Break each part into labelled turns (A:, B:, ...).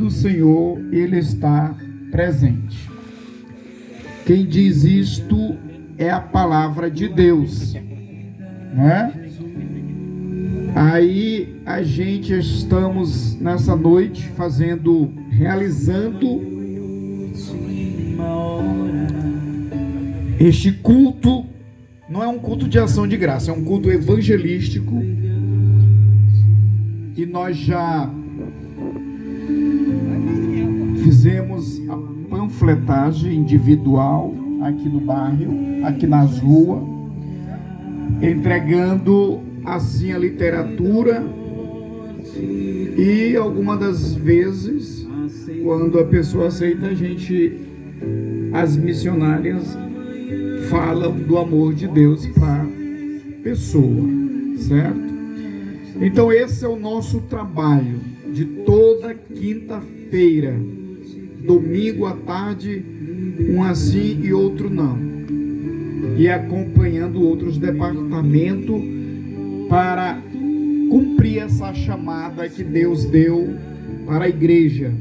A: do Senhor, Ele está presente. Quem diz isto é a palavra de Deus, né? Aí a gente estamos nessa noite realizando este culto. Não é um culto de ação de graça, é um culto evangelístico. E nós já fizemos a panfletagem individual aqui no bairro, aqui nas ruas, entregando assim a literatura, e algumas das vezes, quando a pessoa aceita, as missionárias falam do amor de Deus para a pessoa, certo? Então esse é o nosso trabalho de toda quinta-feira, domingo à tarde, um assim e outro não, e acompanhando outros departamentos para cumprir essa chamada que Deus deu para a igreja.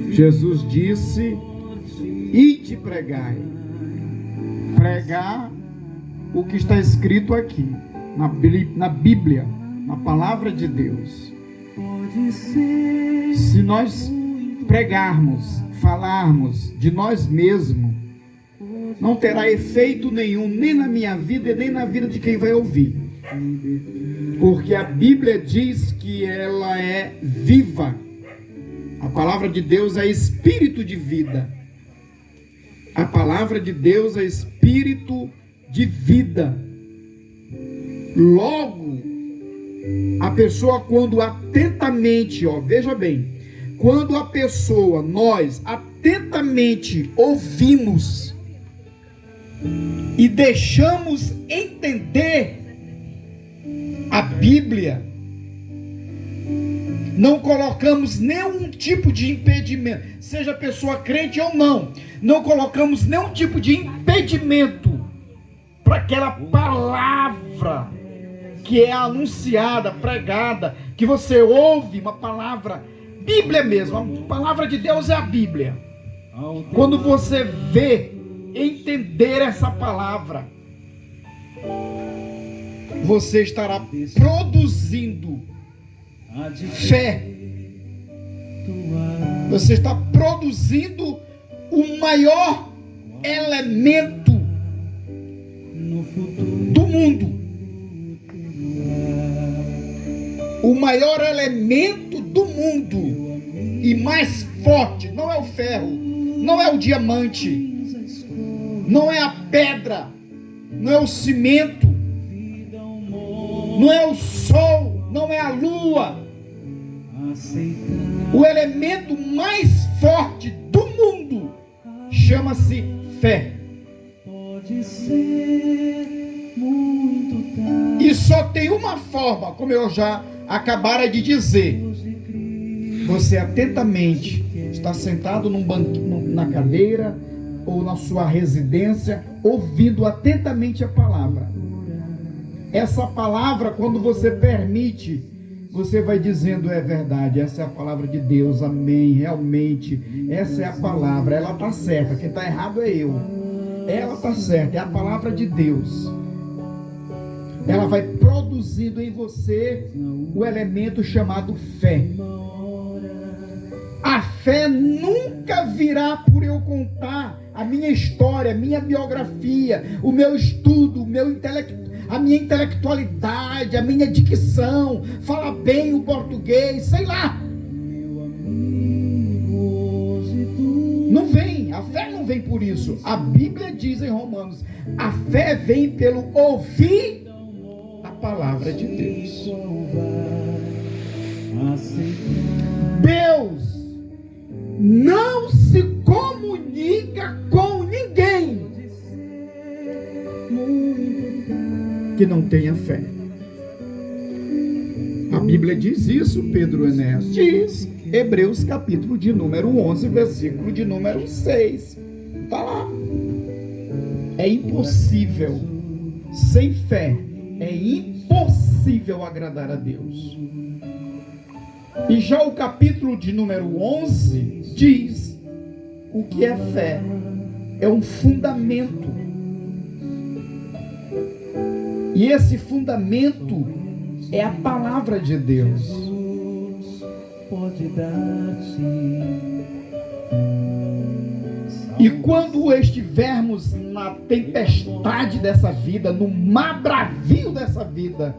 A: Jesus disse: ide pregai. Pregar o que está escrito aqui na Bíblia, na palavra de Deus. Se nós pregarmos, falarmos de nós mesmos, não terá efeito nenhum, nem na minha vida e nem na vida de quem vai ouvir. Porque a Bíblia diz que ela é viva. A palavra de Deus é espírito de vida. A palavra de Deus é espírito de vida. Logo, a pessoa, quando atentamente, veja bem, quando a pessoa, nós atentamente ouvimos e deixamos entender a Bíblia, não colocamos nenhum tipo de impedimento, seja a pessoa crente ou não colocamos nenhum tipo de impedimento para aquela palavra que é anunciada, pregada, que você ouve, uma palavra, Bíblia mesmo, a palavra de Deus é a Bíblia. Quando você entender essa palavra, você estará produzindo fé. Você está produzindo o maior elemento do mundo. O maior elemento do mundo e mais forte não é o ferro, não é o diamante, não é a pedra, não é o cimento, não é o sol, não é a lua. O elemento mais forte do mundo chama-se fé. E só tem uma forma, como eu já acabara de dizer: você atentamente está sentado num banquinho, na cadeira ou na sua residência, ouvindo atentamente a palavra. Essa palavra, quando você permite, você vai dizendo: é verdade, essa é a palavra de Deus, amém, realmente, essa é a palavra, ela está certa, quem está errado é eu, ela está certa, é a palavra de Deus. Ela vai produzindo em você o elemento chamado fé. A fé nunca virá por eu contar a minha história, a minha biografia, o meu estudo, a minha intelectualidade, a minha dicção, falar bem o português, sei lá. Não vem, a fé não vem por isso. A Bíblia diz em Romanos: a fé vem pelo ouvir a palavra de Deus. Deus não se comunica com ninguém que não tenha fé. A Bíblia diz isso, Pedro Enéas diz, Hebreus capítulo de número 11, versículo de número 6. Está lá. É impossível, sem fé, é impossível agradar a Deus. E já o capítulo de número 11 diz o que é fé. É um fundamento. E esse fundamento é a palavra de Deus. E quando estivermos na tempestade dessa vida, no mar bravio dessa vida,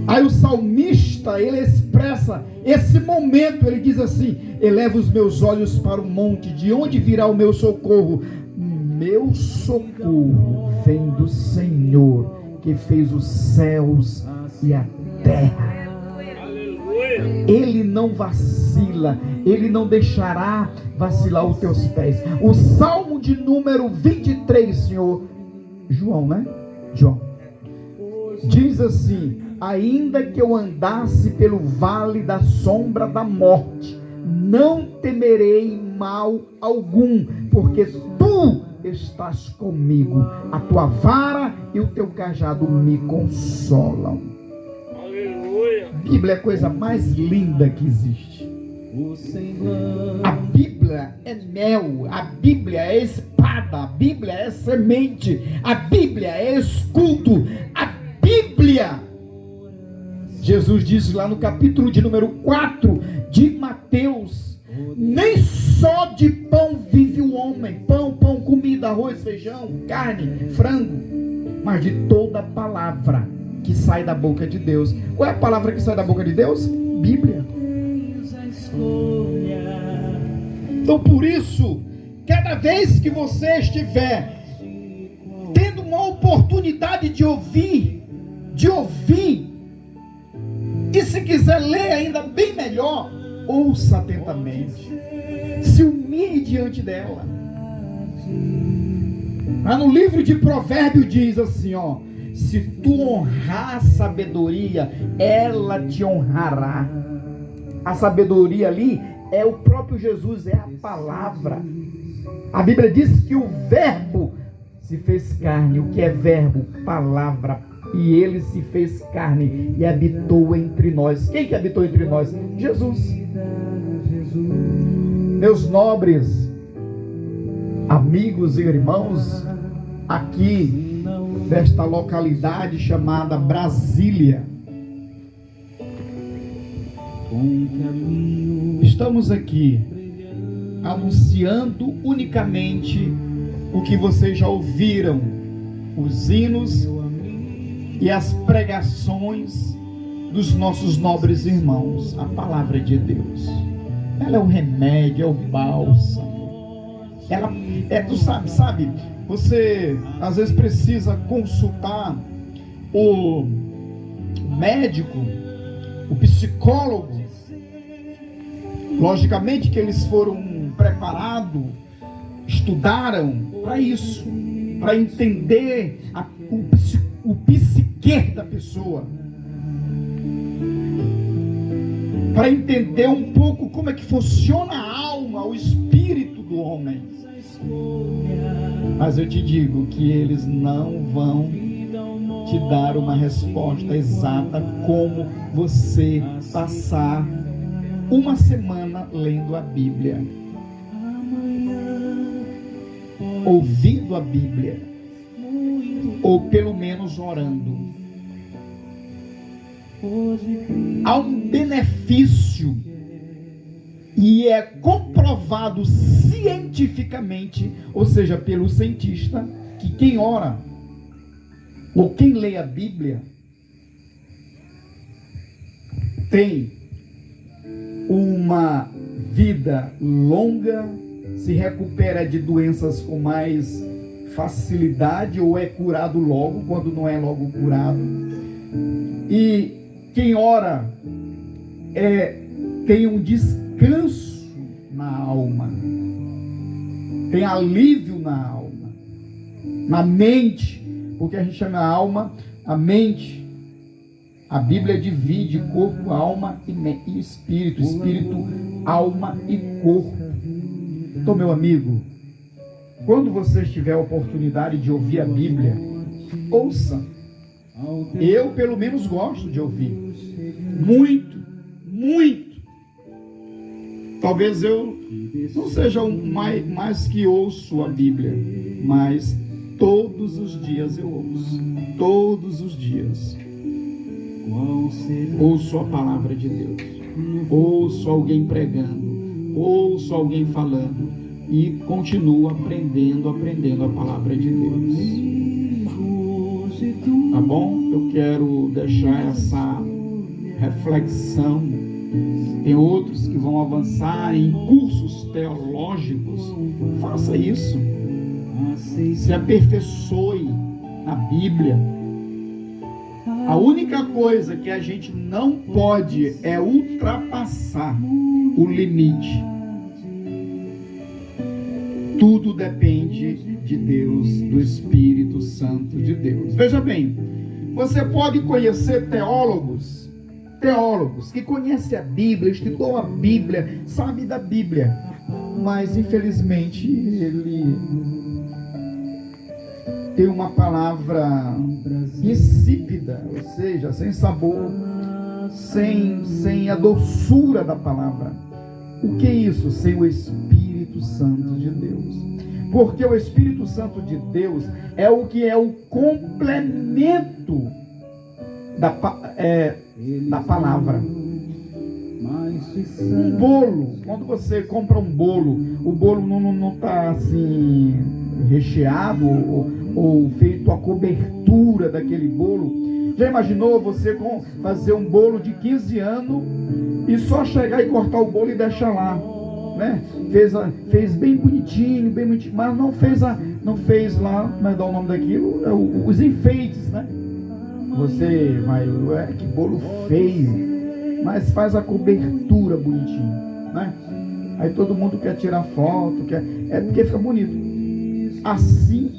A: aí o salmista, ele expressa esse momento, ele diz assim: eleva os meus olhos para o monte, de onde virá o meu socorro? Meu socorro vem do Senhor, que fez os céus e a terra. Ele não vacila, Ele não deixará vacilar os teus pés. O Salmo de número 23, Senhor, João, né? João, diz assim: ainda que eu andasse pelo vale da sombra da morte, não temerei mal algum, porque tu estás comigo, a tua vara e o teu cajado me consolam. Aleluia. A Bíblia é a coisa mais linda que existe. A Bíblia é mel, a Bíblia é espada, a Bíblia é semente, a Bíblia é escudo, a Bíblia. Jesus disse lá no capítulo de número 4 de Mateus: nem só de pão vive o homem, pão, comida, arroz, feijão, carne, frango, mas de toda palavra que sai da boca de Deus. Qual é a palavra que sai da boca de Deus? Bíblia. Então, por isso, cada vez que você estiver tendo uma oportunidade de ouvir, e se quiser ler ainda bem melhor, ouça atentamente, se humilhe diante dela. Lá no livro de Provérbios diz assim, ó: se tu honrar a sabedoria, ela te honrará. A sabedoria ali é o próprio Jesus, é a palavra. A Bíblia diz que o verbo se fez carne. O que é verbo? Palavra. E ele se fez carne e habitou entre nós. Quem que habitou entre nós? Jesus. Meus nobres amigos e irmãos aqui desta localidade chamada Brasília, estamos aqui anunciando unicamente o que vocês já ouviram, os hinos e as pregações dos nossos nobres irmãos. A palavra de Deus, ela é o remédio, é o bálsamo. Ela é, tu sabe, você às vezes precisa consultar o médico, o psicólogo. Logicamente que eles foram preparados, estudaram para isso, para entender o psique da pessoa, para entender um pouco como é que funciona a alma, o espírito do homem. Mas eu te digo que eles não vão te dar uma resposta exata como você passar uma semana lendo a Bíblia, ouvindo a Bíblia, ou pelo menos orando. Há um benefício, e é comprovado cientificamente, ou seja, pelo cientista, que quem ora ou quem lê a Bíblia tem uma vida longa, se recupera de doenças com mais facilidade, ou é curado logo, quando não é logo curado. E quem ora tem um descanso na alma, tem alívio na alma, na mente, porque a gente chama a alma, a mente. A Bíblia divide corpo, alma e espírito, espírito, alma e corpo. Então, meu amigo, quando você tiver a oportunidade de ouvir a Bíblia, ouça. Eu, pelo menos, gosto de ouvir muito. muito. Talvez eu não seja mais que ouço a Bíblia, mas todos os dias eu ouço. Todos os dias. Ouço a palavra de Deus. Ouço alguém pregando. Ouço alguém falando. E continuo aprendendo a palavra de Deus. Tá bom? Eu quero deixar essa reflexão. Tem outros que vão avançar em cursos teológicos. Faça isso. Se aperfeiçoe na Bíblia. A única coisa que a gente não pode é ultrapassar o limite. Tudo depende de Deus, do Espírito Santo de Deus. Veja bem, você pode conhecer teólogos que conhecem a Bíblia, estudou a Bíblia, sabe da Bíblia, mas infelizmente ele tem uma palavra insípida, ou seja, sem sabor, sem a doçura da palavra. O que é isso? Sem o Espírito Santo de Deus. Porque o Espírito Santo de Deus é o que é o complemento da palavra. Um bolo, quando você compra um bolo, o bolo não está assim recheado ou feito a cobertura daquele bolo. Já imaginou você fazer um bolo de 15 anos e só chegar e cortar o bolo e deixar lá, né? Fez bem bonitinho, mas não fez lá, como é que dá o nome daquilo? Os enfeites, né? Você vai, que bolo feio, mas faz a cobertura bonitinho, né? Aí todo mundo quer tirar foto, é porque fica bonito. Assim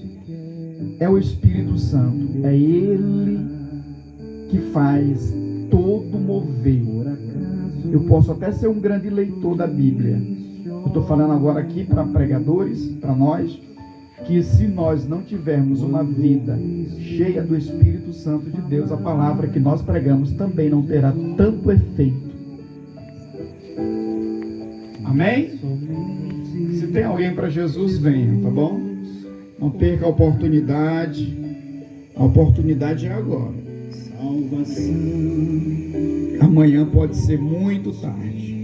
A: é o Espírito Santo, é Ele que faz todo mover. Eu posso até ser um grande leitor da Bíblia. Eu estou falando agora aqui para pregadores, para nós, que se nós não tivermos uma vida cheia do Espírito Santo de Deus, a palavra que nós pregamos também não terá tanto efeito. Amém? Se tem alguém para Jesus, venha, tá bom? Não perca a oportunidade. A oportunidade é agora. Amanhã pode ser muito tarde.